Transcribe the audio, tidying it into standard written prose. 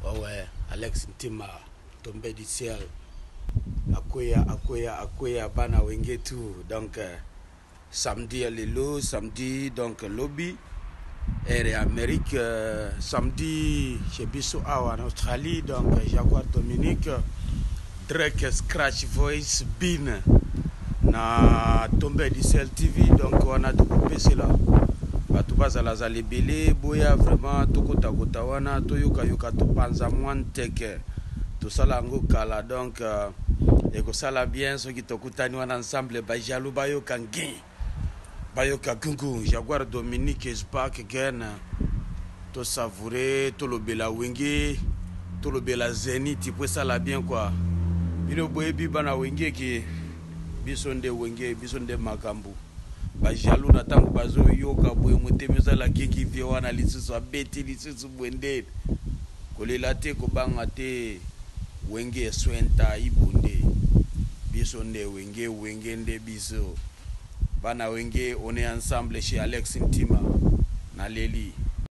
Oh ouais, Alex Ntima, tombé du ciel. Akoya, bana wenge tout. Donc, samedi à Lilo, samedi, donc, lobby. Et Amérique, samedi, chez Bissau en Australie, donc, Jaguar Dominique, Drake Scratch Voice, Bean, na tombé du ciel TV, donc, on a tout coupé cela. Bato bazala zali belé boya vraiment tokota kota wana toyoka yoka to panza mwan teke to sala ngo kala donc eko sala bien soki tokutani wana ensemble ba jalou bayoka ngin bayoka gungu Jaguar Dominique is back again to savourer to lobela wenge to lobela Zénith pour sala bien quoi bino boye bi bana wenge ki bisonde wenge bisonde makambu bajalu na tango bazo yoka boye mutemeza la kiki vie wana lisusu abeti lisusu bwende kolela te kobanga te wenge swenta ibunde biso nde wenge nde biso bana wenge on est ensemble chez Alex Ntima na Leli.